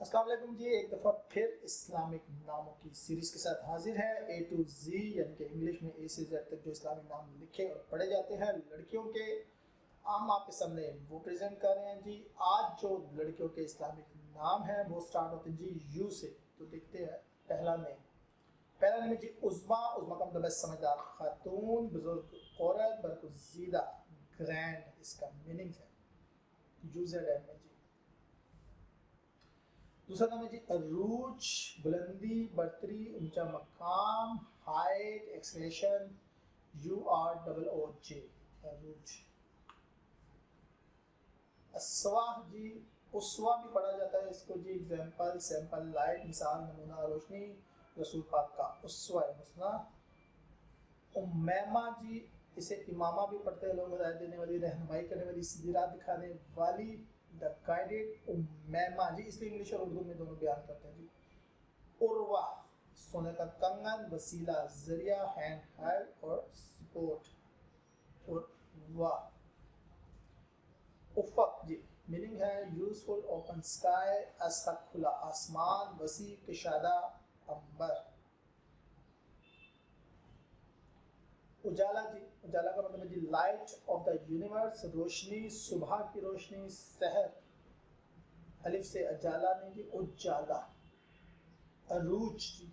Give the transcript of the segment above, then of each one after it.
अस्सलाम वालेकुम जी, एक दफ़ा फिर इस्लामिक नामों की सीरीज़ के साथ हाजिर है। ए टू जी यानी कि इंग्लिश में ए से जेड तक जो इस्लामिक नाम लिखे और पढ़े जाते हैं लड़कियों के, हम आपके सामने वो प्रेजेंट कर रहे हैं जी। आज जो लड़कियों के इस्लामिक नाम हैं वो स्टार्ट होते हैं जी यू से। तो देखते हैं पहला नेम जी उज़्मा। उज़्मा का मतलब है समझदार खातून, बुजुर्ग औरत, बरगुज़ीदा, ग्रैंड इसका मीनिंग है यूज़र में जी। दूसरा नाम है जी अरूज, बुलंदी, बर्तरी, ऊंचा मकाम, हाइट, एक्सलेशन, UROOJ अरूज। अस्वा जी, उसवा भी पढ़ा जाता है इसको जी। एग्जाम्पल, सैंपल, लाइट, मिसाल, नमूना, रोशनी, रसूल पाक का उसवा हुस्ना। उम्मैमा जी, इसे इमामा भी पढ़ते हैं लोग, हिदायत देने वाली, रहनुमाई करने वाली, सीधी राह दिखाने वाली, द गाइडेड उम्मैमा जी, इसलिए इंग्लिश और उर्दू में दोनों बयान करते हैं जी। उर्वा, सोने का कंगन, वसीला, जरिया, हैंड हेल्ड और सपोर्ट। उर्वा। उफक जी, मीनिंग है यूजफुल, ओपन स्काई, असखत खुला आसमान, वसी कशादा अंबर। उजाला जी, उजाला का मतलब है जी लाइट ऑफ द यूनिवर्स, रोशनी, सुबह की रोशनी, सहर, अलिफ से अजाला नहीं जी, उजाला। अरूज जी,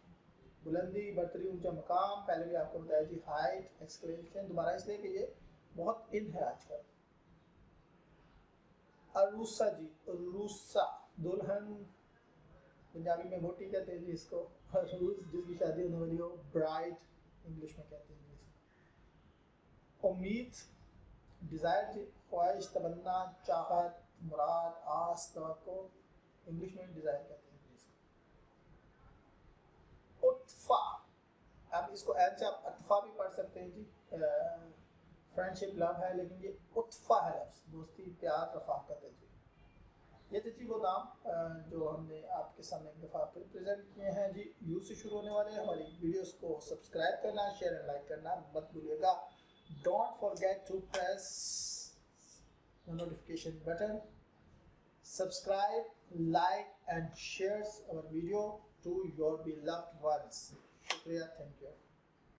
बुलंदी, बर्तरी, ऊंचा मकाम, पहले भी आपको बताया जी। हाइट, एक्सक्लेमेशन, दोबारा इसलिए कि ये बहुत इन है आजकल। अरूसा जी, अरूसा दुल्हन, पंजाबी में वोटी कहते हैं जी इसको। अरूस जिसकी शादी होने वाली हो, ब्राइड इंग्लिश में कहते हैं जी इसको। उम्मीद, डिज़ायर जी, ख्वाहिश, तमन्ना, चाहत, मुराद, आस, तवक्को, इंग्लिश में डिज़ायर कहते हैं जी इसको। उत्फा, अब इसको ऐसे आप अतफा भी पढ़ सकते हैं जी। फ्रेंडशिप लव है, लेकिन ये उत्फा है लफ्ज़, दोस्ती, प्यार, रफाकत है जी। ये थे जी वो नाम जो हमने आपके सामने एक दफ़ा फिर प्रेजेंट किए हैं जी। यू से शुरू होने वाले हैं। हमारी वीडियोस को सब्सक्राइब करना, शेयर एंड लाइक करना मत भूलिएगा। Don't forget to press the notification button, subscribe, like and share our video to your beloved ones। शुक्रिया, थैंक यू।